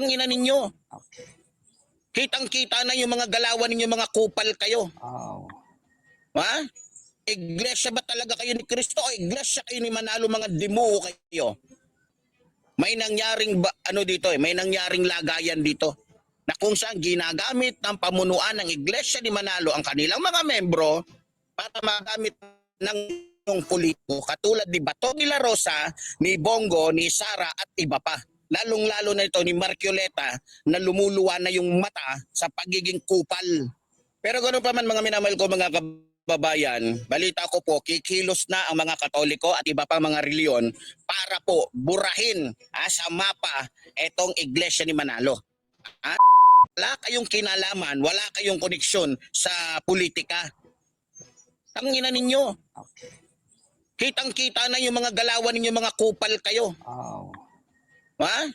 Putang ina ninyo. Kitang-kita na yung mga galawan ninyo, mga kupal kayo. Ha? Iglesia ba talaga kayo ni Kristo o iglesia kayo ni Manalo, mga demo kayo? May nangyaring may nangyaring lagayan dito na kung saan ginagamit ng pamunuan ng iglesia ni Manalo ang kanilang mga membro para magamit ng yung politiko katulad ni Bato de la Rosa, ni Bongo, ni Sara at iba pa. Lalong-lalo na ito ni Marcoleta na lumuluwa na yung mata sa pagiging kupal. Pero ganoon pa man mga minamahal ko mga kababayan, balita ko po kikilos na ang mga Katoliko at iba pang mga reliyon para po burahin sa mapa etong iglesia ni Manalo. Wala kayong kinalaman, wala kayong koneksyon sa politika. Tangina ninyo. Kitang-kita na yung mga galawan ninyo, mga kupal kayo. Ha?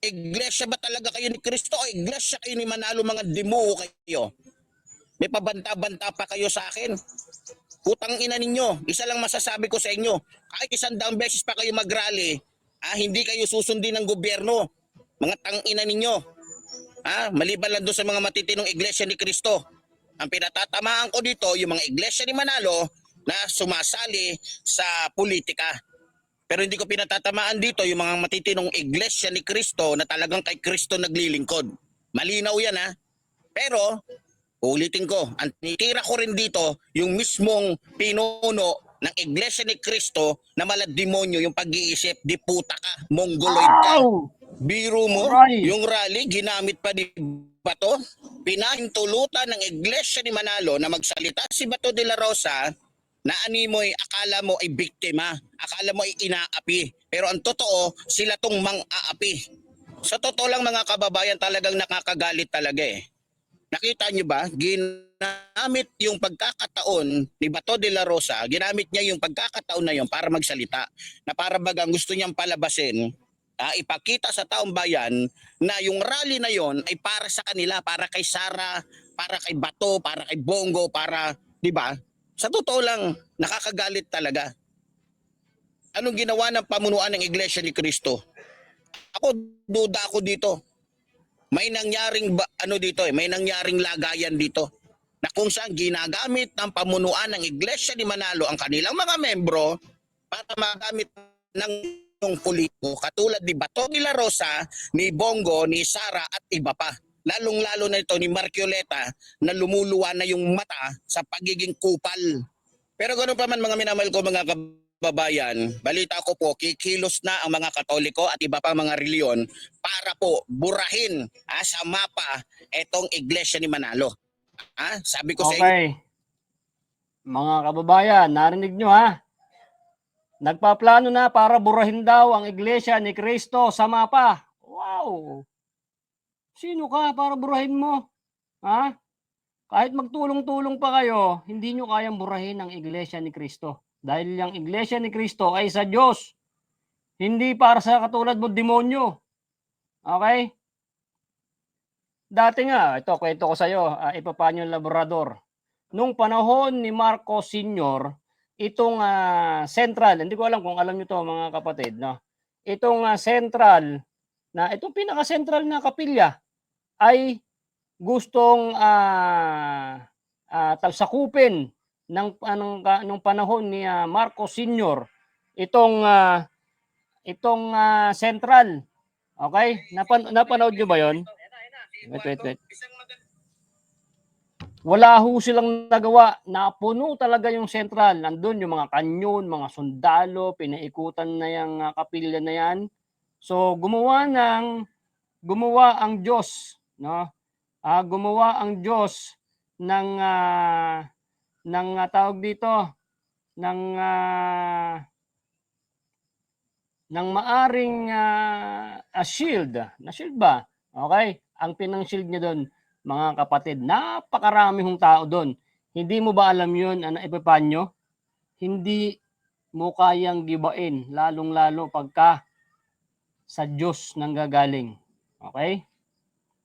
Iglesia ba talaga kayo ni Kristo o iglesia kayo ni Manalo, mga demo kayo? May pabanta-banta pa kayo sa akin. Putang ina ninyo. Isa lang masasabi ko sa inyo. Kahit 100 beses pa kayo mag-rally, hindi kayo susundin ng gobyerno. Mga tangina ninyo. Maliban lang doon sa mga matitinong iglesia ni Kristo. Ang pinatatamaan ko dito, yung mga iglesia ni Manalo na sumasali sa politika. Pero hindi ko pinatatamaan dito yung mga matitinong iglesia ni Kristo na talagang kay Kristo naglilingkod. Malinaw yan Pero, ulitin ko, ang titira ko rin dito yung mismong pinuno ng iglesia ni Kristo na malademonyo yung pag-iisip, di puta ka, mongoloid ka. Biro mo, yung rally, ginamit pa di Bato, pinahintulutan ng iglesia ni Manalo na magsalita si Bato de la Rosa na animoy akala mo ay biktima, akala mo ay inaapi. Pero ang totoo, sila tong mang-aapi. Sa totoo lang mga kababayan, talagang nakakagalit talaga Nakita niyo ba? Ginamit yung pagkakataon ni Bato de la Rosa, ginamit niya yung pagkakataon na yun para magsalita. Na para bagang gusto niyang palabasin, ipakita sa taong bayan na yung rally na yon ay para sa kanila, para kay Sara, para kay Bato, para kay Bongo, para, di ba? Sa totoo lang, nakakagalit talaga. Anong ginawa ng pamunuan ng Iglesia ni Kristo? Duda ako dito. May nangyaring may nangyaring lagayan dito na kung saan ginagamit ng pamunuan ng Iglesia ni Manalo ang kanilang mga membro para magamit ng yung politiko katulad ni Bato de la Rosa, ni Bongo, ni Sara at iba pa. Lalong-lalo na ito ni Marcoleta na lumuluwa na yung mata sa pagiging kupal. Pero ganoon pa man mga minamahal ko mga kababayan, balita ko po kikilos na ang mga Katoliko at iba pang mga reliyon para po burahin sa mapa etong iglesia ni Manalo. Sabi ko sa inyo. Mga kababayan, narinig nyo Nagpaplano na para burahin daw ang iglesia ni Kristo sa mapa. Wow! Sino ka para burahin mo? Kahit magtulong-tulong pa kayo, hindi nyo kayang burahin ang iglesia ni Kristo. Dahil yung iglesia ni Kristo ay sa Diyos. Hindi para sa katulad mo demonyo. Okay? Dati nga, ito kwento ko sa iyo, Epifanio Labrador. Nung panahon ni Marcos Sr., itong central, hindi ko alam kung alam niyo to mga kapatid, no? Itong central, itong pinaka-central na kapilya ay gustong sakupin nung panahon ni Marcos Sr. itong central. Okay? Napanood niyo ba 'yon? Wait. Wala ho silang nagawa. Napuno talaga yung central. Nandun yung mga kanyon, mga sundalo, pinaikutan na yung kapilya na yan. So gumawa ang Diyos, no? Gumawa ang Diyos ng tawag dito ng maaring shield. Na shield ba? Okay? Ang pinang-shield niya doon, mga kapatid, napakarami hong tao doon. Hindi mo ba alam yun, Epifanio? Hindi mo kayang gibain, lalong-lalo pagka sa Diyos nanggagaling. Okay?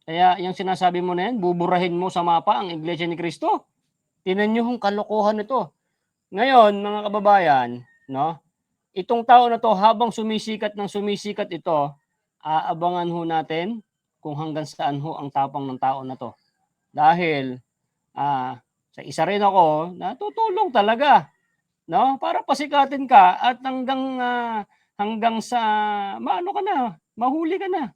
Kaya yung sinasabi mo na yan, buburahin mo sa mapa ang Iglesia ni Kristo. Tingnan niyo yung kalokohan nito. Ngayon, mga kababayan, no? Itong tao na to, habang sumisikat ito, aabangan ho natin kung hanggang saan ho ang tapang ng tao na to. Dahil sa isa rin ako natutulong talaga, no? Para pasikatin ka at hanggang sa maano ka na, mahuli ka na.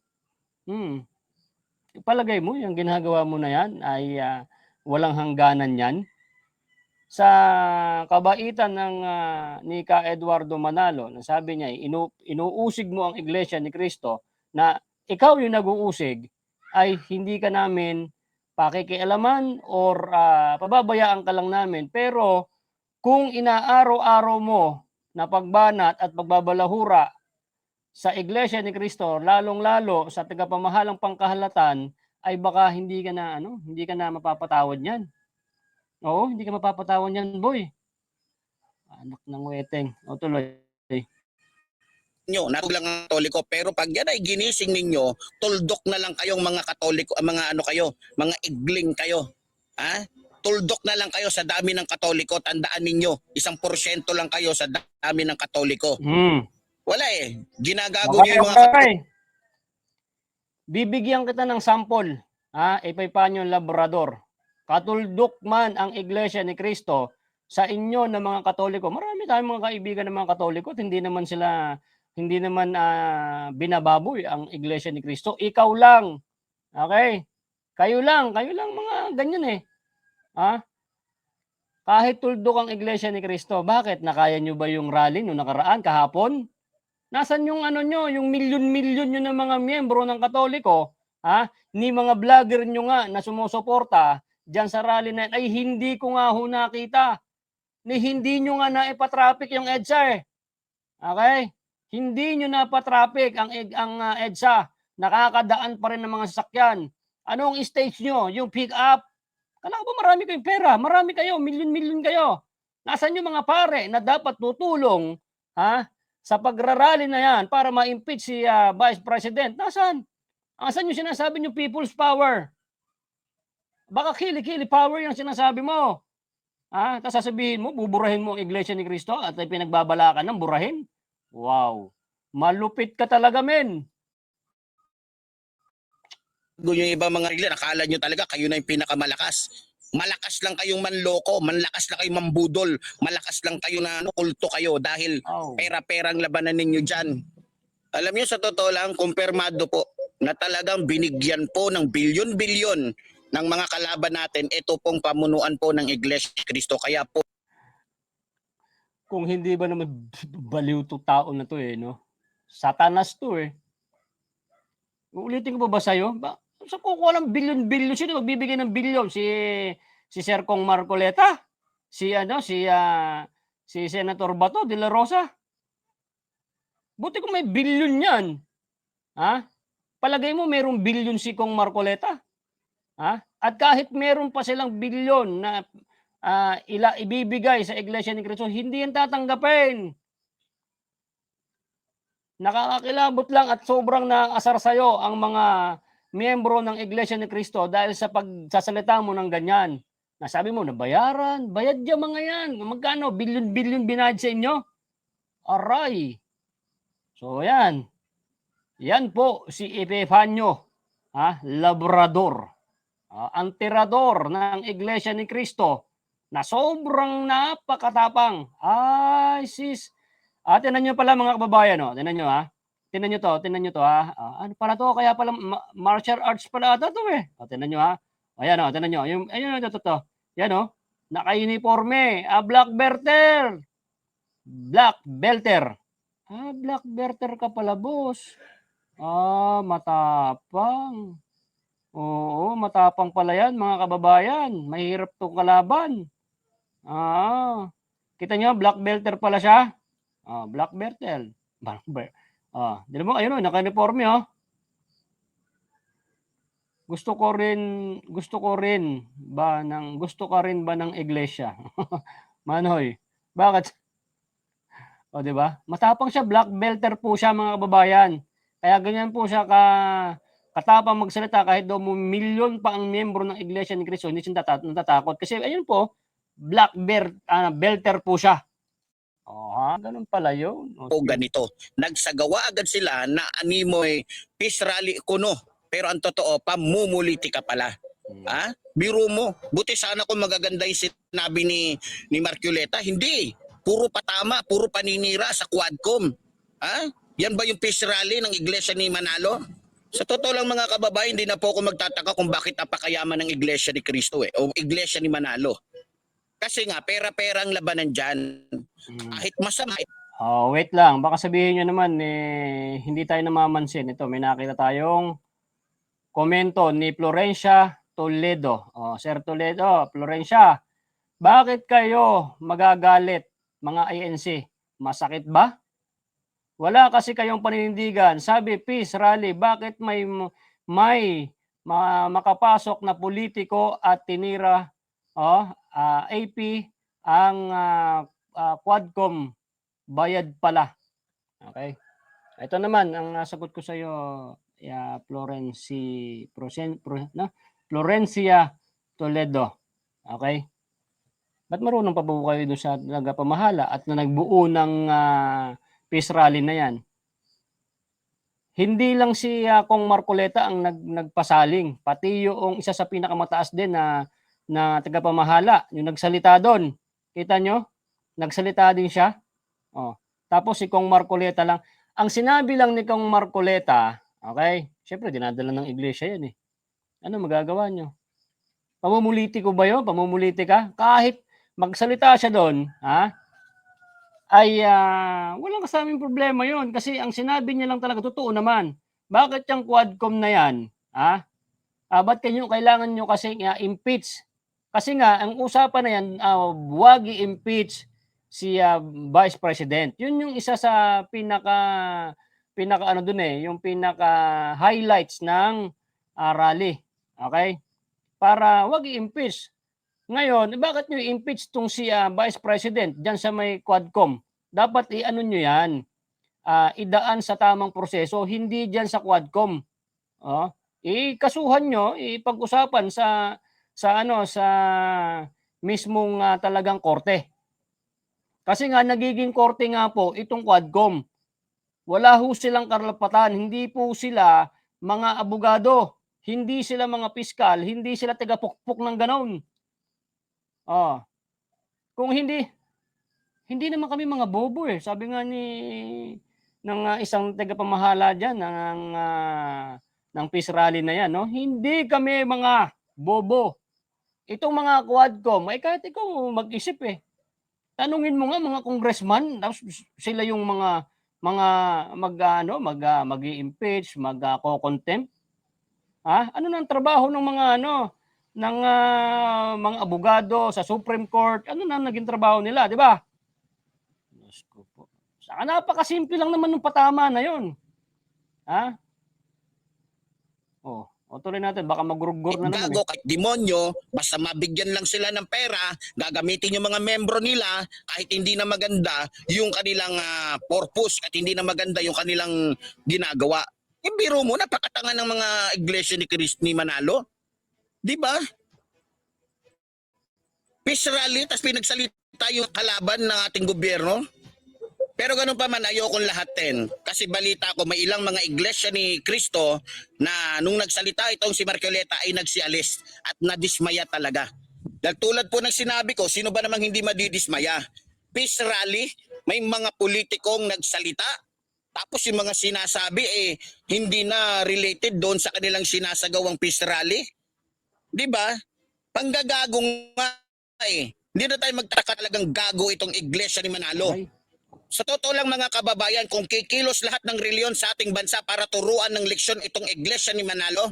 Palagay mo yung ginagawa mo na yan ay walang hangganan yan? Sa kabaitan ng ni Ka Eduardo Manalo, na sabi niya, inuusig mo ang Iglesia ni Cristo, na ikaw yung nag-uusig, ay hindi ka namin pakikialaman or pababayaan ka lang namin. Pero kung inaaraw-araw mo na pagbanat at pagbabalahura sa Iglesia ni Cristo, lalong-lalo sa tagapamahalang pangkahalatan, ay baka hindi ka na mapapatawad niyan. Oo, hindi ka mapapatawad niyan, boy. Anak ng weteng. O tuloy. Nyo, lang ang Katoliko, pero pag yan ay ginising ninyo, tuldok na lang kayong mga Katoliko, mga igling kayo. Ha? Tuldok na lang kayo sa dami ng Katoliko. Tandaan ninyo, 1% lang kayo sa dami ng Katoliko. Wala eh. Ginagago nyo yung mga Katoliko. Bibigyan kita ng sample. Epaypanyo Labrador. Katuldok man ang Iglesia ni Cristo sa inyo na mga Katoliko. Marami tayong mga kaibigan ng mga Katoliko at hindi naman binababoy ang Iglesia ni Cristo. Ikaw lang. Okay? Kayo lang mga ganyan eh. Kahit tuldok ang Iglesia ni Cristo, bakit? Nakaya nyo ba yung rally no nakaraan kahapon? Nasaan yung yung milyon-milyon nyo ng mga miyembro ng Katoliko, ni mga vlogger nyo nga na sumusuporta diyan sa rally na ay hindi ko nga ho nakita. Ni hindi nyo nga naipa-traffic yung EDSA eh. Okay? Hindi nyo napa-traffic ang EDSA. Nakakadaan pa rin ng mga sasakyan. Anong stage nyo? Yung pick up? Kala ko ba marami kayong pera? Marami kayo, milyon-milyon kayo. Nasaan yung mga pare na dapat tutulong sa pagrarally na yan para ma-impeach si Vice President? Nasaan? Nasaan yung sinasabi nyo people's power? Baka kili-kili power yung sinasabi mo. Tapos sasabihin mo, buburahin mo ang Iglesia ni Cristo at ay pinagbabalakan ng burahin? Wow. Malupit ka talaga, men. Yung ibang mga regla, nakala nyo talaga kayo na yung pinakamalakas. Malakas lang kayong manloko, malakas lang kayong mambudol, malakas lang kayo na kulto kayo dahil pera-perang labanan ninyo dyan. Alam nyo, sa totoo lang, kumpirmado po na talagang binigyan po ng bilyon-bilyon ng mga kalaban natin ito pong pamunuan po ng Iglesia ni Cristo. Kaya po, kung hindi ba naman baliw to tao na to eh, no? Satanas to eh. Uulitin ko ba sa'yo? Sa kukuha ng bilyon-bilyon, sino magbibigay ng bilyon? Si Sir Kong Marcoleta? Si Senator Bato de la Rosa? Buti kung may bilyon yan. Palagay mo mayroong bilyon si Kong Marcoleta? At kahit meron pa silang bilyon na ibibigay sa Iglesia ni Cristo, hindi yan tatanggapin. Nakakakilabot lang at sobrang nakakasar sa'yo ang mga miyembro ng Iglesia ni Cristo dahil sa pagsasalita mo ng ganyan. Nasabi mo, nabayaran, bayad yung mga yan. Magkano? Bilyon-bilyon binayad sa inyo? Aray. So yan. Yan po si Epifanio Labrador. Ang tirador ng Iglesia ni Cristo na sobrang napakatapang. Ay, sis. Tinan nyo pala mga kababayan. Tinan nyo Tinan nyo to ano pala to? Kaya pala martial arts pala ata to eh. Tinan nyo Ayan tinan nyo. Ayun to. Yan naka-uniforme. Black belter. Black belter. Black belter ka pala, boss. Matapang. Oo, matapang pala yan mga kababayan. Mahirap tong kalaban. Kita nyo, black belter pala siya. Black belter. Dito mo, ayun naka-uniforme Gusto ko rin ba ng iglesia? Manoy, bakit? Di ba? Matapang siya, black belter po siya mga kababayan. Kaya ganyan po siya katapang magsalita kahit daw milyon pa ang miyembro ng Iglesia ni Cristo, hindi siya natatakot. Kasi ayun po, black belter po siya. Ganun pala yun. O ganito, nagsagawa agad sila na animoy peace rally kuno. pero ang totoo, pamumulitika pala. Ha? Biro mo. Buti sana kung magaganda yung sinabi ni Marculeta. Hindi. Puro patama, puro paninira sa Quadcom. Ha? Yan ba yung peace rally ng iglesia ni Manalo? Sa totoo lang mga kababayan, hindi na po ako magtataka kung bakit napakayaman ng iglesia ni Cristo o iglesia ni Manalo. Kasi nga, pera-pera ang labanan dyan. Kahit masama. Oh, wait lang. Baka sabihin nyo naman, hindi tayo namamansin. Ito, may nakita tayong komento ni Florencia Toledo. Oh, Sir Toledo, Florencia, bakit kayo magagalit mga ANC? Masakit ba? Wala kasi kayong paninindigan. Sabi, peace rally, bakit may makapasok na politiko at tinira AP ang Quadcom bayad pala. Okay? Ito naman ang sagot ko sa iyo, Florencia Toledo. Okay? Ba't marunong pa po kayo doon sa nagpamahala at na nagbuo ng peace rally na yan? Hindi lang si Kong Marcoleta ang nagpasaling, pati yung isa sa pinakamataas din na tagapamahala, yung nagsalita doon. Kita nyo? Nagsalita din siya. Oh. Tapos si Kong Marcoleta lang. Ang sinabi lang ni Kong Marcoleta, okay, syempre dinadala ng iglesia yan eh. Ano magagawa nyo? Pamumuliti ko ba yun? Pamumuliti ka? Kahit magsalita siya doon, ay walang kasaming problema yon kasi ang sinabi niya lang talaga totoo naman. Bakit yung Quadcom na yan? Ba't kailangan nyo kasi impeach? Kasi nga, ang usapan na yan, wag i-impeach si Vice President. Yun yung isa sa pinaka ano dun yung pinaka highlights ng rally. Okay? Para wag i-impeach. Ngayon, bakit nyo i-impeach tong si Vice President dyan sa may Quadcom? Dapat i-ano nyo yan, idaan sa tamang proseso, hindi dyan sa Quadcom. Ikasuhan nyo, ipag-usapan sa mismong talagang korte. Kasi nga nagiging korte nga po itong Quadcom. Wala ho silang karapatan, hindi po sila mga abogado, hindi sila mga piskal, hindi sila taga-pukpok ng ganon. Kung hindi naman kami mga bobo eh. Sabi nga ng isang tagapamahala diyan ng peace rally na yan, no? Hindi kami mga bobo. Itong mga Quadcom, ay kahit ikaw mag-isip eh. Tanungin mo nga mga congressman, sila yung mga mag-i-impeach, mag-co-contempt. Ano nang trabaho ng mga ng mga abogado sa Supreme Court? Ano na naging trabaho nila, di ba? Diyos ko po. Saka napakasimple lang naman ng patama na yun. O tuloy natin, baka magurugor na naman. Gago kahit demonyo, basta mabigyan lang sila ng pera, gagamitin yung mga membro nila, kahit hindi na maganda yung kanilang purpose at hindi na maganda yung kanilang ginagawa. Biro mo, napakatanga ng mga iglesia ni Manalo. Di ba? Peace rally, tapos pinagsalita yung kalaban ng ating gobyerno. Pero ganun pa man, ayokong lahatin. Kasi balita ko, may ilang mga iglesia ni Cristo na nung nagsalita itong si Marcoleta ay nagsialis at nadismaya talaga. Tulad po ng sinabi ko, sino ba namang hindi madidismaya? Peace rally, may mga politikong nagsalita, tapos yung mga sinasabi hindi na related doon sa kanilang sinasagawang peace rally. Di ba? Panggagagong nga Hindi na tayo magtaka talagang gago itong iglesia ni Manalo. Sa totoo lang mga kababayan, kung kikilos lahat ng reliyon sa ating bansa para turuan ng leksyon itong iglesia ni Manalo,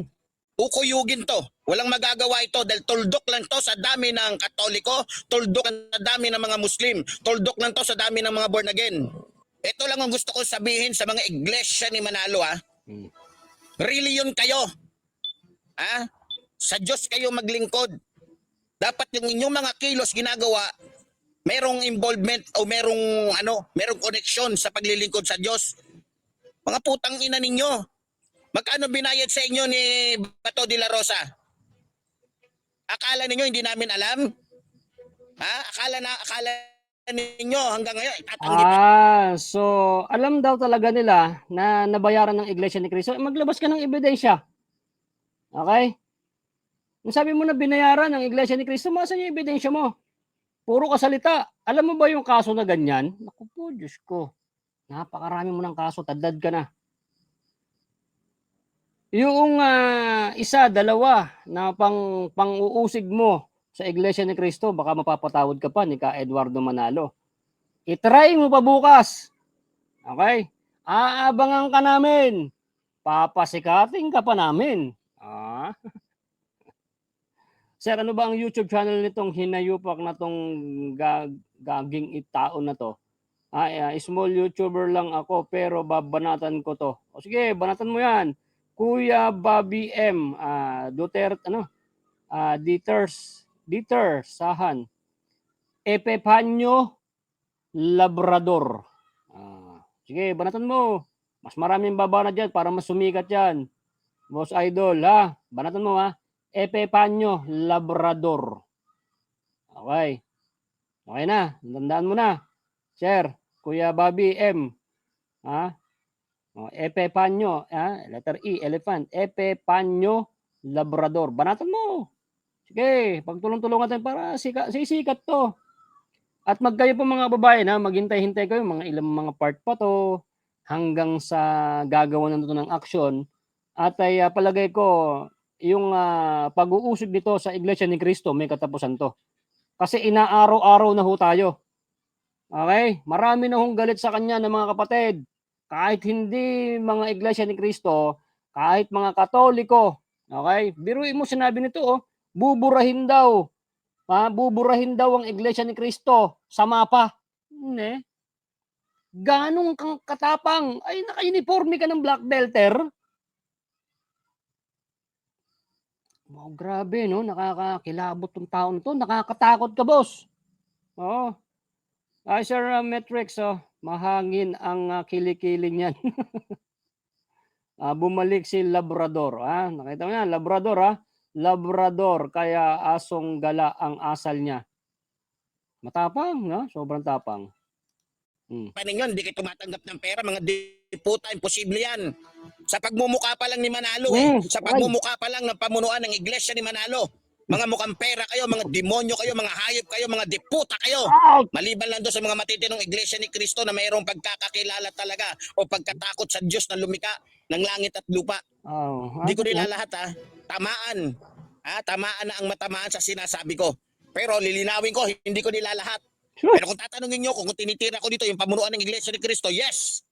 ukuyugin to. Walang magagawa ito dahil tuldok lang to sa dami ng Katoliko, tuldok sa dami ng mga Muslim, tuldok lang to sa dami ng mga born again. Ito lang ang gusto ko sabihin sa mga iglesia ni Manalo. Reliyon kayo. Sa Diyos kayo maglingkod. Dapat yung inyong mga kilos ginagawa, merong involvement o merong connection sa paglilingkod sa Diyos. Mga putang ina ninyo. Magkano binayad sa inyo ni Bato de la Rosa? Akala ninyo hindi namin alam? Akala ninyo hanggang ngayon itatanggi pa. So alam daw talaga nila na nabayaran ng Iglesia ni Cristo. Maglabas ka ng ebidensya. Okay? Kung sabi mo na binayaran ng Iglesia ni Cristo, masan yung ebidensya mo? Puro ka salita. Alam mo ba yung kaso na ganyan? Naku po, Diyos ko. Napakarami mo ng kaso, tadad ka na. Yung isa, dalawa na pang-uusig mo sa Iglesia ni Cristo, baka mapapatawad ka pa ni Ka Eduardo Manalo. I-try mo pa bukas. Okay? Aabangan ka namin. Papasikating ka pa namin. Sir, ano ba ang YouTube channel nitong hinayupak na tong gaging itao na to? Small YouTuber lang ako pero babanatan ko to. O sige, banatan mo yan. Kuya Bobby M. Duterte, Dieter Sahan. Epepanyo Labrador. Sige, banatan mo. Mas maraming babanat dyan para mas sumikat yan. Boss Idol, ha? Banatan mo, ha? Epepanyo Labrador. Okay. Okay na. Tandaan mo na. Sir, Kuya Bobby M. Epepanyo, letter E, elephant. Epepanyo Labrador. Banatan mo. Sige, pagtulong-tulungan tayo para sisikat to. At magkayo po mga babae na maghintay-hintay kayo mga ilang mga part pa to hanggang sa gagawa na to ng action. At ay palagay ko yung pag-uusig nito sa Iglesia ni Cristo may katapusan to. Kasi inaaraw-araw na ho tayo. Okay? Marami na hong galit sa kanya ng mga kapatid. Kahit hindi mga Iglesia ni Cristo, kahit mga Katoliko. Okay? Biruin mo sinabi nito, buburahin daw. Buburahin daw ang Iglesia ni Cristo sa mapa. Hindi. Ganong kang katapang. Ay, naka-uniforme ka ng black belter. Wow, grabe, no? Nakakakilabot tong taon to. Nakakatakot ka, boss. Oo. Ay, Sir Metrix, mahangin ang kilikili niyan. Bumalik si Labrador. Nakita mo yan, Labrador, Labrador, kaya asong gala ang asal niya. Matapang, no? Sobrang tapang. Paninyon, hindi kayo tumatanggap ng pera, mga diputa, imposible yan. Sa pagmumukha pa lang ni Manalo Sa pagmumukha pa lang ng pamunuan ng Iglesia ni Manalo. Mga mukhang pera kayo, mga demonyo kayo, mga hayop kayo, mga diputa kayo. Maliban lang doon sa mga matitinong Iglesia ni Cristo na mayroong pagkakakilala talaga o pagkatakot sa Diyos na lumika ng langit at lupa. Hindi ko nilalahat Tamaan. Tamaan na ang matamaan sa sinasabi ko. Pero lilinawin ko, hindi ko nilalahat. Pero kung tatanungin nyo kung tinitira ko dito yung pamunuan ng Iglesia ni Cristo, yes.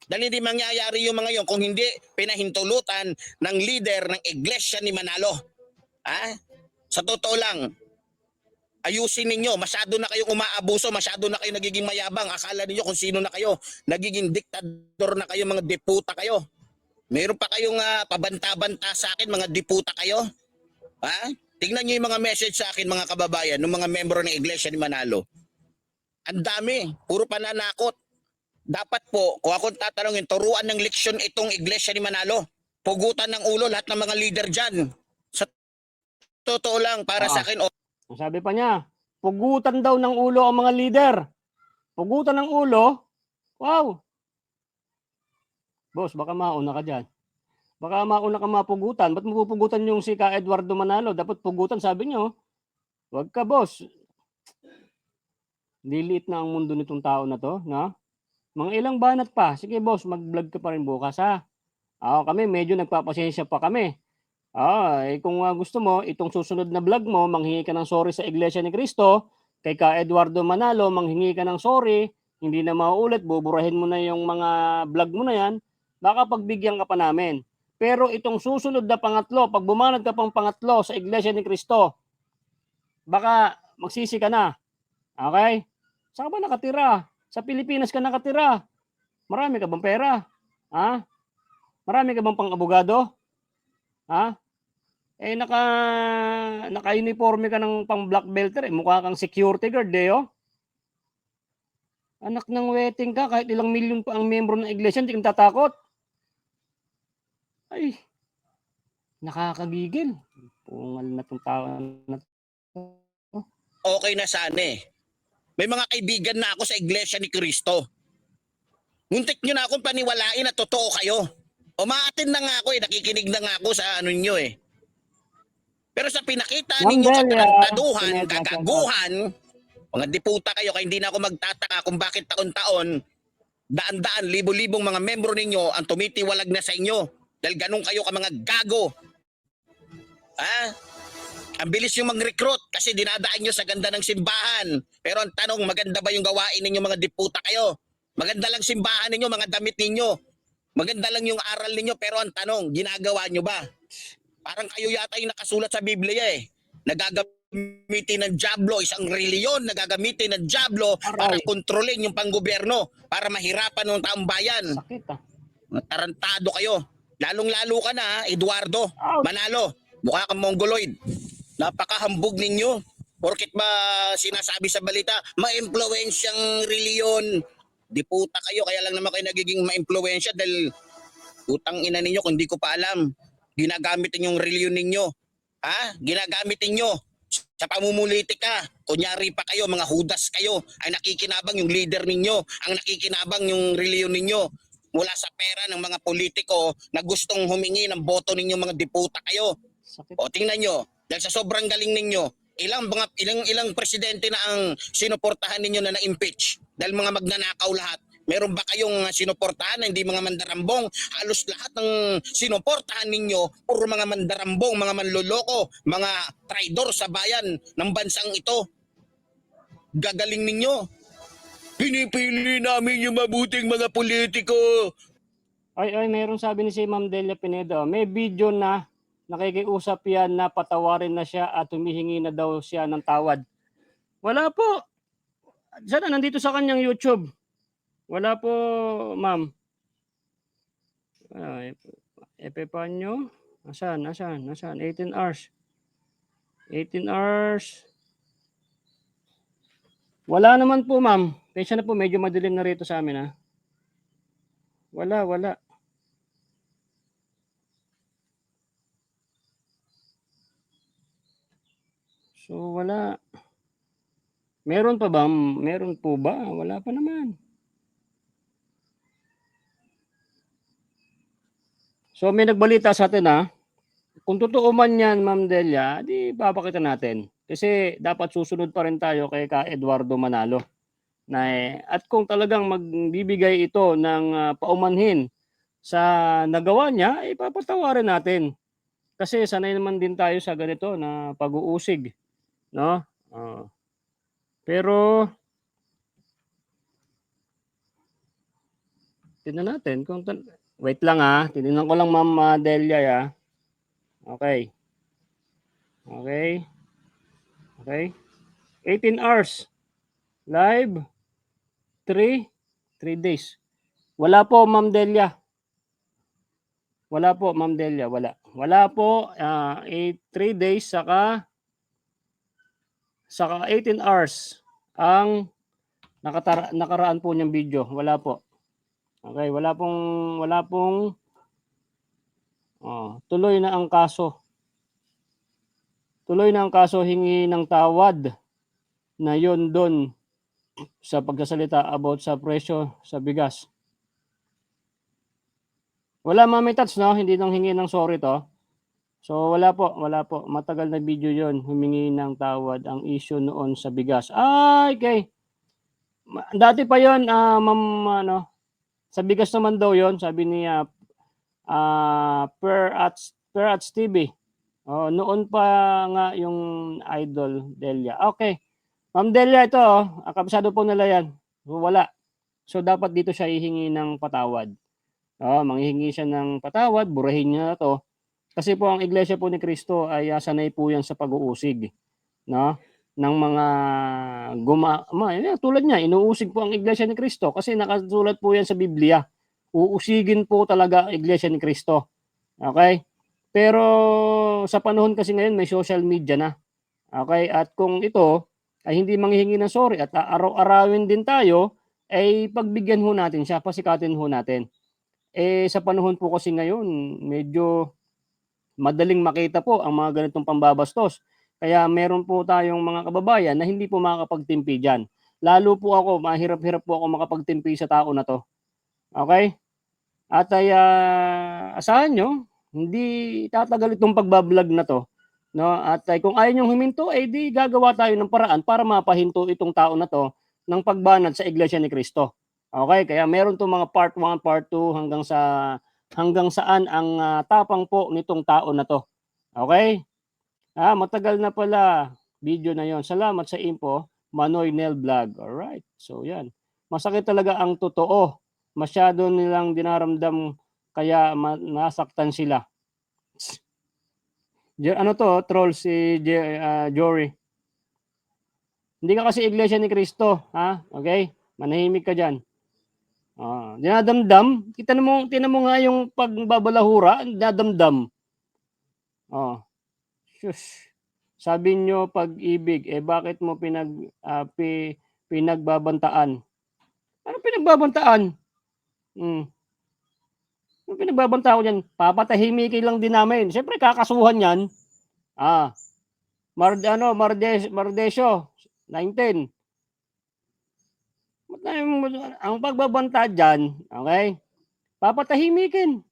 Dahil hindi mangyayari yung mga yon kung hindi pinahintulutan ng leader ng Iglesia ni Manalo. Sa totoo lang, ayusin ninyo, masyado na kayong umaabuso, masyado na kayong nagiging mayabang. Akala niyo kung sino na kayo, nagiging diktador na kayo, mga diputa kayo. Meron pa kayong pabanta-banta sa akin, mga diputa kayo. Tingnan niyo yung mga message sa akin, mga kababayan, ng mga membro ng Iglesia ni Manalo. Ang dami, puro pananakot. Dapat po, kung akong tatanungin, turuan ng leksyon itong Iglesia ni Manalo. Pugutan ng ulo lahat ng mga leader dyan. Sa totoo lang, para sa akin. Sabi pa niya, pugutan daw ng ulo ang mga leader. Pugutan ng ulo? Wow. Boss, baka mauna ka dyan. Baka mauna ka mapugutan. Ba't mo pupugutan yung si Ka Eduardo Manalo? Dapat pugutan, sabi niyo. Wag ka, boss. Diliit na ang mundo nitong tao na to, no? Mga ilang banat pa. Sige, boss, mag-vlog ka pa rin bukas, ha? Kami, medyo nagpapasensya pa kami. Kung gusto mo, itong susunod na vlog mo, manghingi ka ng sorry sa Iglesia ni Cristo, kay Ka Eduardo Manalo, manghingi ka ng sorry, hindi na mauulit, buburahin mo na yung mga vlog mo na yan, baka pagbigyan ka pa namin. Pero itong susunod na pangatlo, pag bumanat ka pang pangatlo sa Iglesia ni Cristo, baka magsisi ka na. Okay? Saan ka ba nakatira? Sa Pilipinas ka nakatira. Marami ka bang pera? Marami ka bang pang-abogado? Naka-uniforme ka ng pang-black belter. Mukha kang security guard, Anak ng wedding ka, kahit ilang milyon pa ang membro ng iglesia, hindi kang tatakot. Ay, nakakagigil. Pungal na itong tao na okay na sana May mga kaibigan na ako sa Iglesia ni Cristo. Muntik nyo na akong paniwalain na totoo kayo. Umaattend na nga ako nakikinig na nga ako sa ano nyo Pero sa pinakita Ma'am ninyo Delia, katarantaduhan, Pineda, shout out. kagaguhan, mga diputa kayo kaya hindi na ako magtataka kung bakit taon-taon, daan-daan, libo-libong mga membro ninyo ang tumitiwalag na sa inyo. Dahil ganun kayo ka mga gago. Ang bilis yung mag-recruit kasi dinadaan nyo sa ganda ng simbahan. Pero ang tanong, maganda ba yung gawain ninyo mga diputa kayo? Maganda lang simbahan ninyo, mga damit ninyo. Maganda lang yung aral ninyo, pero ang tanong, ginagawa nyo ba? Parang kayo yata yung nakasulat sa Biblia Nagagamitin ng dyablo, isang reliyon, nagagamitin ng dyablo para Aray. kontrolin yung panggobyerno, para mahirapan ng taong bayan. Sakit Tarantado kayo. Lalong-lalo ka na, Eduardo Ouch. Manalo. Mukha kang mongoloid. Napakahambog ninyo. Porket ba sinasabi sa balita, ma-impluensyang reliyon. Diputa kayo, kaya lang naman kayo nagiging ma-impluensya dahil utang ina ninyo kung di ko pa alam. Ginagamit ninyong reliyon ninyo. Ginagamit ninyo sa pamumulitika. Kunyari pa kayo, mga hudas kayo, ay nakikinabang yung leader ninyo, ang nakikinabang yung reliyon ninyo mula sa pera ng mga politiko na gustong humingi ng boto ninyo mga diputa kayo. Sakit. O tingnan nyo, dahil sa sobrang galing ninyo, ilang presidente na ang sinuportahan ninyo na na-impeach dahil mga magnanakaw lahat. Meron ba kayong sinuportahan na hindi mga mandarambong? Halos lahat ng sinuportahan ninyo, puro mga mandarambong, mga manloloko, mga traidor sa bayan ng bansang ito. Gagaling ninyo. Pinipili namin yung mabuting mga politiko. Ay, meron sabi ni si Ma'am Delia Pineda, may video na nakikiusap yan na patawarin na siya at humihingi na daw siya ng tawad. Wala po. Sana nandito sa kanyang YouTube. Wala po, ma'am. Epepanyo. Asan? 18 hours. 18 hours. Wala naman po, ma'am. Pensya na po, medyo madilim na rito sa amin, Wala. So, wala. Meron pa ba? Meron po ba? Wala pa naman. So, may nagbalita sa atin, Kung totoo man yan, Ma'am Delia, di papakita natin. Kasi dapat susunod pa rin tayo kay ka Eduardo Manalo. At kung talagang magbibigay ito ng paumanhin sa nagawa niya, ipapatawarin natin. Kasi sanay naman din tayo sa ganito na pag-uusig, no? Pero tingnan natin kung wait lang titingnan ko lang Ma'am Delia Okay. 18 hours. Live. 3 days. Wala po, Ma'am Delia. Wala po, Ma'am Delia. Wala po. 3 days saka 18 hours ang nakaraan po niyang video. Wala po. Okay, wala pong tuloy na ang kaso. Tuloy na ang kaso, hingi ng tawad na yon doon sa pagsasalita about sa presyo sa bigas. Wala Mami Tats, no? Hindi nang hingi ng sorry to. So wala po. Matagal na video yon, humingi ng tawad ang issue noon sa bigas. Okay. Dati pa yon, ma'am, sa bigas naman daw yon, sabi ni Per at TV. Noon pa nga yung Idol Delia. Okay. Ma'am Delia, ito, kabisado po nila yan. Wala. So, dapat dito siya hihingi ng patawad. Manghihingi siya ng patawad, burahin niya na to. Kasi po ang Iglesia po ni Cristo ay sanay po yan sa pag-uusig. No? Ng mga tulad niya, inuusig po ang Iglesia ni Cristo kasi nakasulat po yan sa Biblia. Uusigin po talaga ang Iglesia ni Cristo. Okay? Pero sa panahon kasi ngayon may social media na. Okay? At kung ito ay hindi manghihingi ng sorry at araw-arawin din tayo, ay pagbigyan ho natin siya, pasikatin ho natin. Sa panahon po kasi ngayon, medyo madaling makita po ang mga ganitong pambabastos. Kaya meron po tayong mga kababayan na hindi po makakapagtimpi dyan. Lalo po ako, mahirap-hirap po ako makapagtimpi sa tao na to. Okay? At ay asahan nyo, hindi tatagal itong pagbablog na to. No? At ay kung ayaw nyong huminto, eh di gagawa tayo ng paraan para mapahinto itong tao na to ng pagbanat sa Iglesia ni Cristo. Okay, kaya meron to mga part 1, part 2 hanggang saan ang tapang po nitong tao na to. Okay? Matagal na pala video na yon. Salamat sa info, Manoy Nel Vlog. Alright, so yan. Masakit talaga ang totoo. Masyado nilang dinaramdam kaya nasaktan sila. Ano to, troll si Jory. Hindi ka kasi Iglesia ni Cristo, ha? Okay? Manahimik ka diyan. Dinadamdam. Tingnan mo nga yung pagbabalahura, dinadamdam. Shush. Sabi nyo pag-ibig, bakit mo pinagbabantaan? Ano pinagbabantaan? Ano pinagbabantaan ko dyan? Papatahimikin lang din namin. Siyempre, kakasuhan yan. Mardesyo, 19. Ang pagbabanta dyan, okay? Papatahimikin.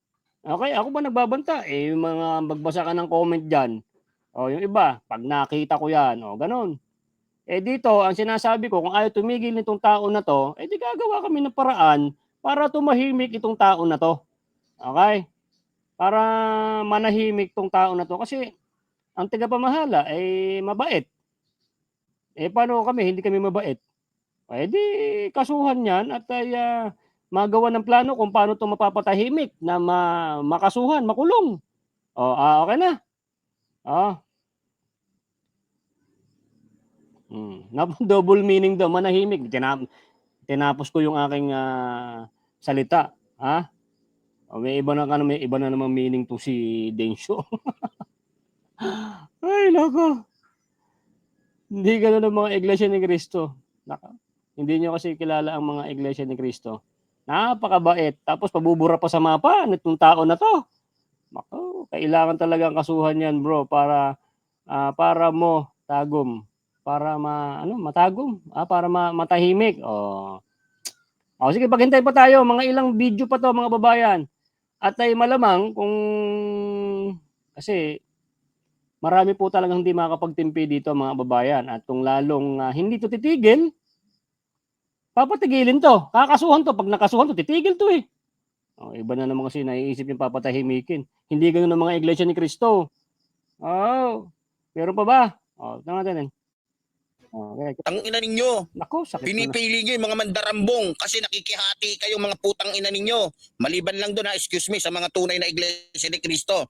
Okay, ako ba nagbabanta? Yung mga magbasa ka ng comment dyan. Yung iba, pag nakita ko yan, ganun. Dito, ang sinasabi ko, kung ayaw tumigil nitong tao na to, di gagawa kami ng paraan para tumahimik itong tao na to. Okay? Para manahimik itong tao na to. Kasi, ang tagapamahala ay mabait. Paano kami? Hindi kami mabait. Di kasuhan yan at magawa ng plano kung paano ito mapapatahimik na makasuhan, makulong. Okay na. Double meaning daw, manahimik. Tinapos ko yung aking salita. May iba na namang meaning to si Densyo. Ay, nako. Hindi gano'n ang mga Iglesia ni Cristo. Hindi nyo kasi kilala ang mga Iglesia ni Cristo. Napakabait. Tapos pabubura pa sa mapa nitong tao na to. Nako, kailangan talagang kasuhan yan, bro, para mo tagom. Para matagom. Para matahimik. Sige, paghintay pa tayo. Mga ilang video pa to, mga babayan. At ay malamang kasi marami po talagang hindi makakapagtimpi dito, mga babayan. At kung lalong hindi to titigil, papatigilin to. Kakasuhan to. Pag nakasuhan to, titigil to eh. Iba na naman kasi naiisip yung papatahimikin. Hindi ganoon ang mga Iglesia ni Cristo. Meron pa ba? Tingnan natin. Okay. Ang ina ninyo. Nako, sakit Pinipili nyo yung mga mandarambong kasi nakikihati kayo mga putang ina ninyo. Maliban lang doon excuse me, sa mga tunay na Iglesia ni Cristo.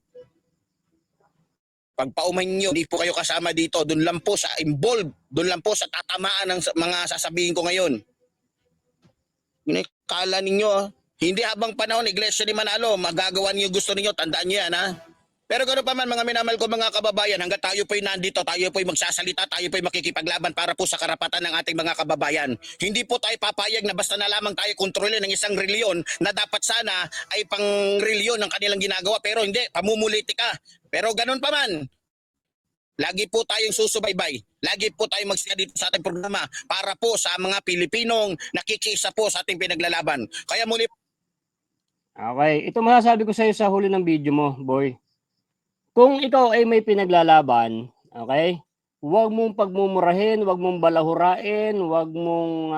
Pag paumahin nyo, hindi po kayo kasama dito. Doon lang po sa involved. Doon lang po sa tatamaan ng mga sasabihin ko ngayon. Kala ninyo, hindi habang panahon, Iglesia ni Manalo, magagawa niyo gusto niyo, tandaan niyo yan, ha? Pero gano'n pa man, mga minamahal ko mga kababayan, hanggat tayo po'y nandito, tayo po'y magsasalita, tayo po'y makikipaglaban para po sa karapatan ng ating mga kababayan. Hindi po tayo papayag na basta na lamang tayo kontrolin ng isang reliyon na dapat sana ay pang reliyon ng kanilang ginagawa, pero hindi, pamumulitika. Pero gano'n pa man, lagi po tayong susubaybay. Lagi po tayong magsiya dito sa ating programa para po sa mga Pilipinong nakikisa po sa ating pinaglalaban. Kaya muli. Okay, ito masasabi ko sa iyo sa huli ng video mo, boy. Kung ikaw ay may pinaglalaban, okay? Huwag mong pagmumurahin, huwag mong balahurain, huwag mong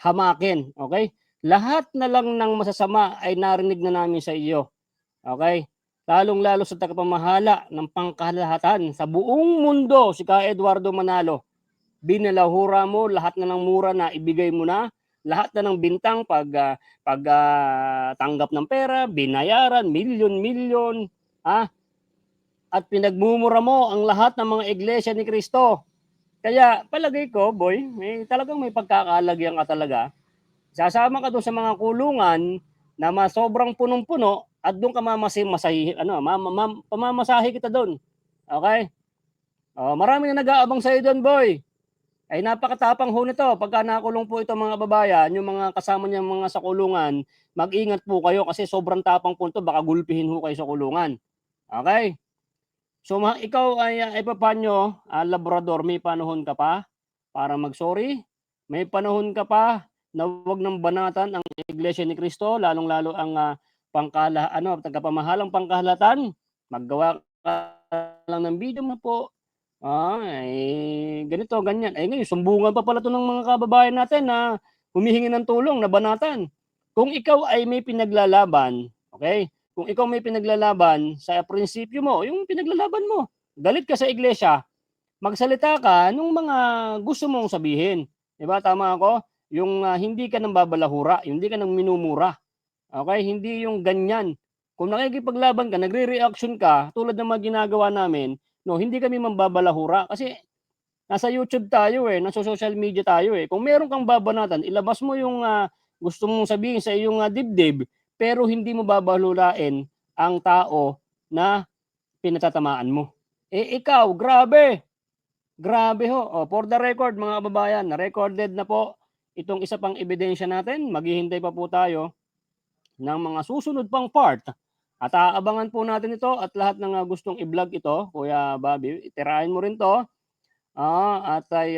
hamakin, okay? Lahat na lang ng masasama ay narinig na namin sa iyo. Okay? Lalong-lalo sa tagapamahala ng pangkalahatan sa buong mundo, si Ka Eduardo Manalo. Binalahura mo lahat na ng mura na ibigay mo na, lahat na ng bintang pag tanggap ng pera, binayaran, milyon-milyon, at pinagmumura mo ang lahat ng mga Iglesia ni Cristo. Kaya palagay ko, boy, talagang may pagkakalagyan ka talaga. Sasama ka doon sa mga kulungan na sobrang punong-puno at doon ka pamamasahe kita doon. Okay? Marami na nag-aabang sa iyo doon, boy. Ay napakatapang ho nito. Pagka nakulong po ito, mga babayan, yung mga kasama niya mga sa kulungan, mag-ingat po kayo kasi sobrang tapang po ito, baka gulpihin ho kayo sa kulungan. Okay? So ikaw ay paano, Labrador, may panahon ka pa para mag-sorry? May panahon ka pa na huwag nang banatan ang Iglesia ni Cristo, lalong-lalo ang tagapamahalang pangkahalatan, maggawa ka lang ng video mo po. Ganito, ganyan. Ngayon, sumbungan pa pala ito ng mga kababayan natin na humihingi ng tulong na banatan. Kung ikaw ay may pinaglalaban, okay? Kung ikaw may pinaglalaban sa prinsipyo mo, yung pinaglalaban mo, galit ka sa iglesia, magsalita ka nung mga gusto mong sabihin. Diba? Tama ako? Yung hindi ka nang babalahura, hindi ka nang minumura. Okay? Hindi yung ganyan. Kung nakikipaglaban ka, nagre-reaction ka, tulad ng mga ginagawa namin, no, hindi kami mambabalahura kasi nasa YouTube tayo nasa social media tayo Kung meron kang babanatan, ilabas mo yung gusto mong sabihin sa iyong dibdib, pero hindi mo babalulain ang tao na pinatatamaan mo. Ikaw, grabe. Grabe ho. For the record mga kababayan, na-recorded na po itong isa pang ebidensya natin. Maghihintay pa po tayo ng mga susunod pang part. At aabangan po natin ito at lahat ng gustong i-vlog ito, Kuya Bobby, itirahin mo rin to. At ay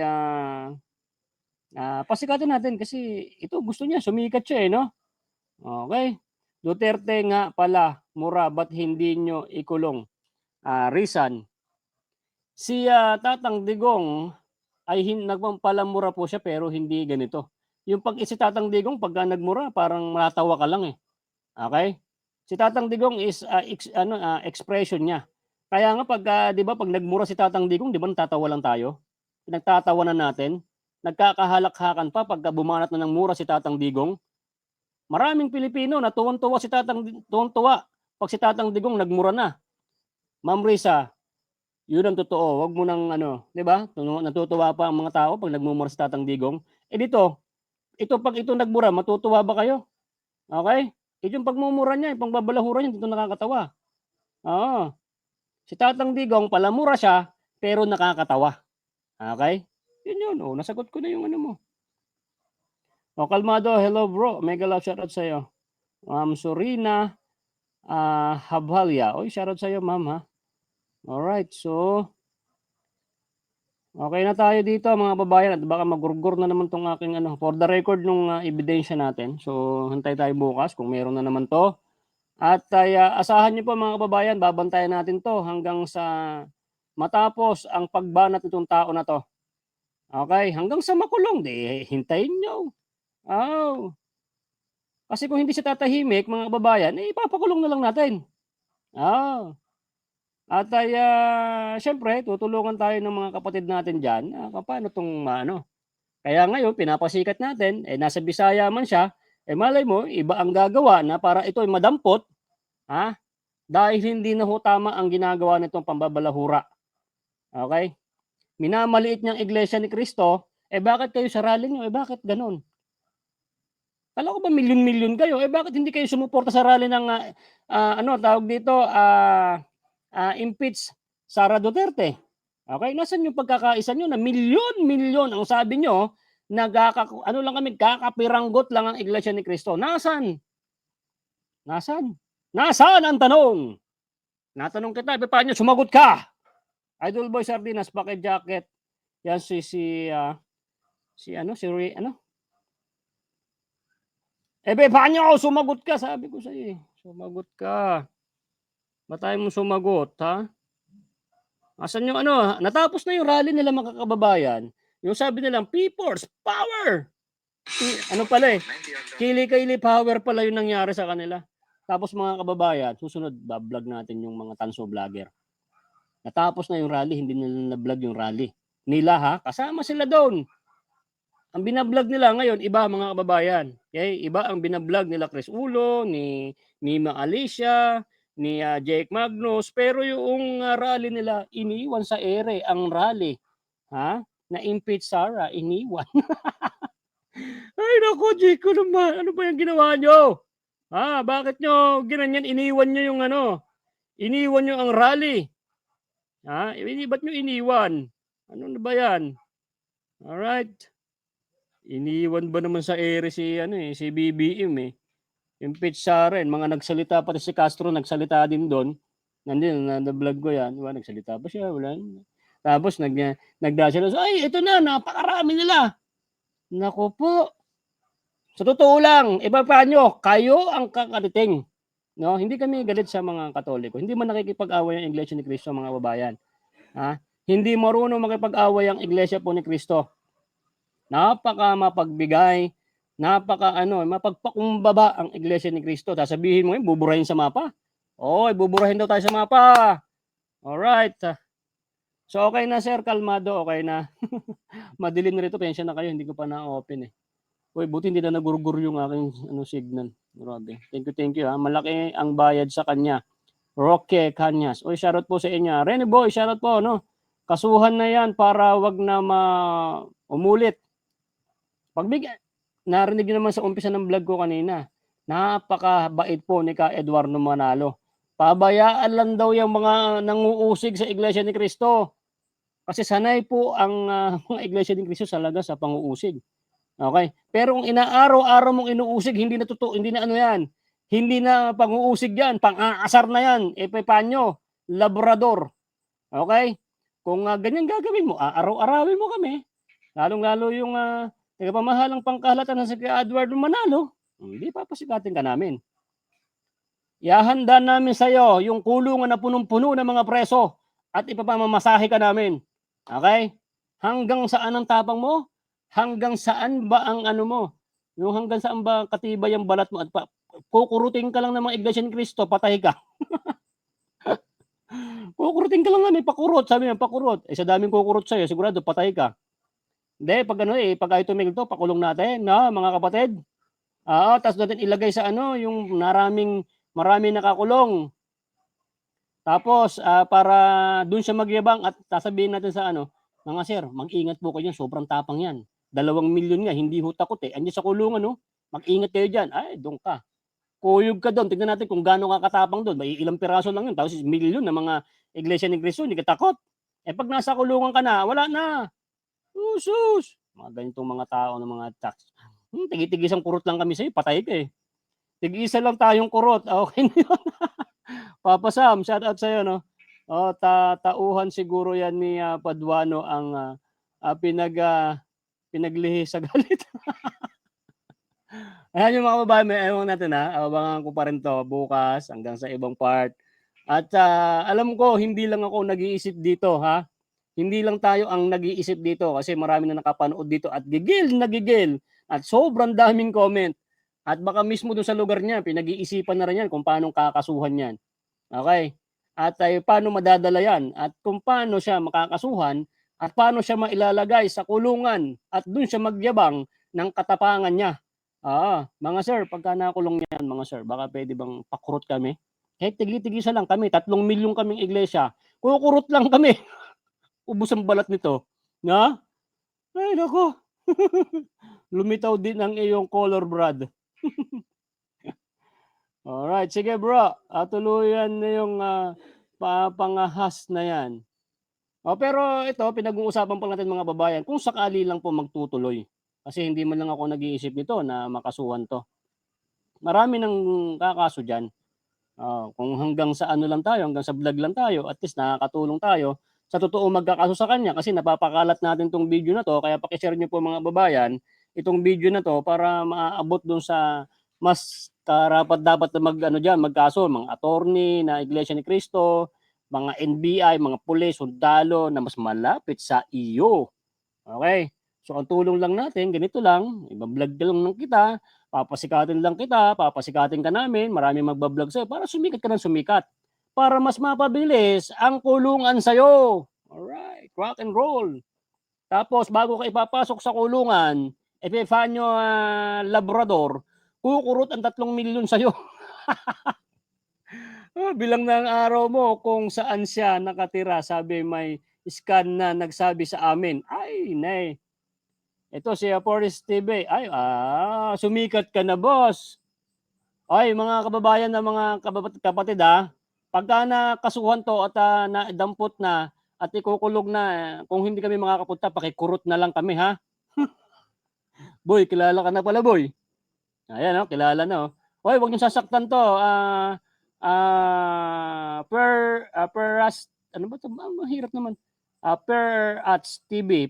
pasikatin natin kasi ito gusto niya, sumikat siya no? Okay. Duterte nga pala, mura, ba't hindi nyo ikulong? Reason, si Tatang Digong ay nagpapalamura po siya pero hindi ganito. Yung si Tatang Digong pagka nagmura parang matawa ka lang Okay? Si Tatang Digong is expression niya. Kaya nga pag 'di ba pag nagmura si Tatang Digong, 'di ba natatawa lang tayo? Nagtatawanan natin. Nagkakahalakhakan pa pagka bumanat na ng mura si Tatang Digong. Maraming Pilipino na tuwang-tuwa pag si Tatang Digong nagmura na. Ma'am Risa, yun ang totoo. Wag mo nang 'di ba? Natutuwa pa ang mga tao pag nagmumura si Tatang Digong. Ito pag ito nagmura, matutuwa ba kayo? Okay? Yung pagmumura niya, yung pangbabalahura niya, dito nakakatawa. Oo. Si Tatang Digong, palamura siya, pero nakakatawa. Okay? Yun. Nasagot ko na yung ano mo. Kalmado, hello bro. Mega love shoutout sa'yo. Sorina Habhalya. Shoutout sa'yo, ma'am ha. Alright, so okay na tayo dito mga babayan at baka magurgur na naman tong aking for the record nung ebidensya natin. So hantay tayo bukas kung meron na naman to. At asahan niyo po mga kababayan, babantayan natin to hanggang sa matapos ang pagbanat nitong tao na to. Okay, hanggang sa makulong, hintayin niyo. Kasi kung hindi siya tatahimik mga kababayan, ipapakulong na lang natin. At siyempre, tutulungan tayo ng mga kapatid natin dyan. Paano itong Kaya ngayon, pinapasikat natin, nasa Bisaya man siya, malay mo, iba ang gagawa na para ito ay madampot, dahil hindi na ho tama ang ginagawa nitong pambabalahura. Okay? Minamaliit niyang iglesia ni Cristo, bakit kayo sa rally niyo? Bakit ganun? Kala ko ba milyon-milyon kayo? Bakit hindi kayo sumuporta sa rally ng, tawag dito, impeach Sara Duterte? Okay? Nasaan yung pagkakaisa nyo na milyon-milyon ang sabi nyo, kakapiranggot lang ang iglesia ni Cristo. Nasaan? Nasaan ang tanong? Natanong kita, paano sumagot ka? Idol Boy Sardinas, paki-jacket. Yan paano sumagot ka? Sabi ko sa iyo, sumagot ka. Ba't tayo mo sumagot, ha? Asan yung natapos na yung rally nila mga kababayan. Yung sabi nilang, People's Power! Kili-kili power pala yung nangyari sa kanila. Tapos mga kababayan, susunod, bablog natin yung mga tanso vlogger. Natapos na yung rally, hindi nila na-vlog yung rally. Nila kasama sila doon. Ang binablog nila ngayon, iba mga kababayan. Okay? Iba ang binablog nila Chris Ulo, ni Mima Alicia, ni Jake Magnus, pero yung rally nila, iniwan sa ere ang rally. Na impeach Sara, iniwan. Ay naku, Jake ko naman, ano ba yung ginawa nyo? Bakit nyo ginanyan, iniwan nyo yung iniwan nyo ang rally. Ba't nyo iniwan? Ano na ba yan? Alright. Iniwan ba naman sa ere si BBM Impeach Sara, mga nagsalita pati si Castro nagsalita din doon. Nandiyan na vlog ko yan, diba? Nagsalita pa siya, wala. Tapos nagdasal, ay ito na, napakarami nila. Nako po. Sa totoo lang, iba pa nyo, kayo ang kakarating No, hindi kami galit sa mga Katoliko. Hindi man nakikipag-away ang Iglesia ni Cristo, mga kababayan. Ha? Hindi marunong makipag-away ang Iglesia po ni Cristo. Napaka mapagbigay, mapagpakumbaba ang Iglesia ni Cristo. Sasabihin mo, buburahin sa mapa. Oy, buburahin daw tayo sa mapa. Alright. So okay na sir, kalmado, okay na. Madilim na rito, pensya na kayo, hindi ko pa na-open eh. Uy, buti hindi na nagurgur yung aking signal. Grabe. Thank you ha. Malaki ang bayad sa kanya. Roque Cañas. Uy, shoutout po sa inyo. Rene Boy, shoutout po, no? Kasuhan na yan para wag na umulit. Pagbigyan, narinig nyo naman sa umpisa ng vlog ko kanina, napakabait po ni Ka Eduardo Manalo. Pabayaan lang daw yung mga nanguusig sa Iglesia ni Cristo. Kasi sanay po ang mga Iglesia ni Cristo talaga sa panguusig. Okay? Pero kung inaaraw-araw mong inuusig, hindi na totoo, hindi na ano yan. Hindi na panguusig yan, pang-aasar na yan. Epipanyo, labrador. Okay? Kung ganyan gagawin mo, araw-arawin mo kami. Lalong-lalo yung nagpamahalang pangkahalatan ng si Edward Manalo, hindi papasikatin ka namin. Ihahanda namin sa iyo yung kulungan na punong-puno ng mga preso at ipapamamasahe ka namin. Okay? Hanggang saan ang tapang mo? Hanggang saan ba ang ano mo? Yung hanggang saan ba katibay ang balat mo at kukurutin ka lang ng mga Iglesia ni Cristo, patay ka. Kukurutin ka lang namin, pakurot. Sabi niya, pakurot. Sa daming kukurot sa'yo, sigurado patay ka. Hindi, pag ayaw tumigil to, pakulong natin, na mga kapatid. Tapos natin ilagay sa yung marami nakakulong. Tapos, para dun siya magyabang at sasabihin natin sa mga sir, mag-ingat po kayo, sobrang tapang yan. 2 milyon nga, hindi ho takot eh. Andiyan sa kulungan, no? Mag-ingat kayo dyan. Ay, doon ka. Kuyog ka doon. Tignan natin kung gaano ka katapang doon. May ilang piraso lang yun. Tapos milyon na mga Iglesia ni Cristo, hindi ka takot. Pag nasa kulungan ka na, wala na. Usus! Mga ganitong mga tao ng mga tax. Tigi-tigisang kurot lang kami sa'yo, patay ka eh. Tig-isa lang tayong kurot. Okay na yun. Papa Sam, shout out sa'yo, no? Tauhan siguro yan ni Paduano ang pinaglihi sa galit. Ayan yung mga babae, may ewan natin abangan ko pa rin to bukas hanggang sa ibang part. At alam ko, hindi lang ako nag-iisip dito, ha? Hindi lang tayo ang nag-iisip dito kasi marami na nakapanood dito at gigil na gigil at sobrang daming comment. At baka mismo doon sa lugar niya, pinag-iisipan na rin yan kung paano kakasuhan yan. Okay? At paano madadala yan at kung paano siya makakasuhan at paano siya mailalagay sa kulungan at doon siya magyabang ng katapangan niya. Mga sir, pagka nakulong yan, mga sir, baka pwede bang pakurot kami? Kahit tigli-tigisa lang kami, 3 milyon kaming iglesia, kukurot lang kami. Ubos ang balat nito. Na? Ay, nako. Lumitaw din ang iyong color, Brad. Alright, sige bro. Tuluyan na yung pangahas na yan. Pero ito, pinag-uusapan pa natin mga babayan, kung sakali lang po magtutuloy. Kasi hindi man lang ako nag-iisip nito na makasuhan to. Marami nang kakaso dyan. Kung hanggang sa lang tayo, hanggang sa vlog lang tayo, at least nakakatulong tayo sa totoo magkakaso sa kanya kasi napapakalat natin tong video na to. Kaya pakishare nyo po mga babayan itong video na to para maaabot dun sa mas karapat dapat na magkaso, mga attorney na Iglesia ni Cristo, mga NBI, mga pulis, sundalo na mas malapit sa iyo. Okay? So ang tulong lang natin, ganito lang, iba-vlog lang ng kita, papasikatin lang kita, papasikatin ka namin, marami magbablog sa'yo para sumikat ka ng sumikat. Para mas mapabilis ang kulungan sa'yo. Alright, rock and roll. Tapos bago ka ipapasok sa kulungan, Epifanio Labrador, kukurot ang 3 milyon sa'yo. Bilang na ang araw mo kung saan siya nakatira. Sabi may scan na nagsabi sa amin. Ay, nay. Ito si Forrest TV. Ay, sumikat ka na, boss. Ay, mga kababayan na mga kapatid pagka nakasuhan to at nadampot na at ikukulog na, kung hindi kami makakapunta, pakikurot na lang kami, ha? Boy, kilala ka na pala, boy. Ayan, kilala na. Hoy, huwag niyo sasaktan to. Ano ba ito? Mahirap naman. Per Ats TV.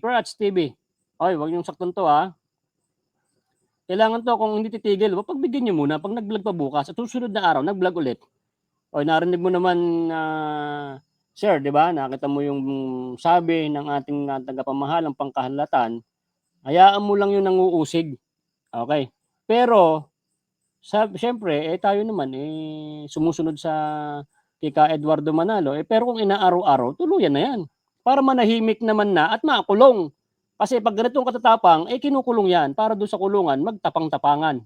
Hoy, huwag niyo saktan to, ha? Kailangan to kung hindi titigil, pagbigyan niyo muna. Pag nag-vlog pa bukas, at susunod na araw, nag-vlog ulit. O narinig mo naman, sir, di ba? Nakita mo yung sabi ng ating tagapamahalang pangkahalatan, hayaan mo lang yung nanguusig. Okay. Pero, siyempre, tayo naman, sumusunod sa kika Eduardo Manalo. Pero kung inaaraw-araw, tuluyan na yan. Para manahimik naman na at makulong. Kasi pag ganitong katatapang, kinukulong yan. Para doon sa kulungan, magtapang-tapangan.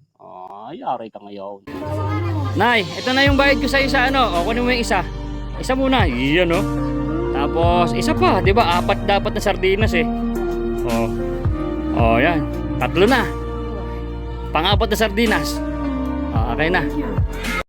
Yari ka ngayon. Nay, ito na yung bayad ko sa isa, ano? O, kunin mo yung isa. Isa muna. Iyan, no? Tapos, isa pa. Di ba? 4 dapat na sardinas, eh. Yan. 3 na. Pang-4 na sardinas. Okay na.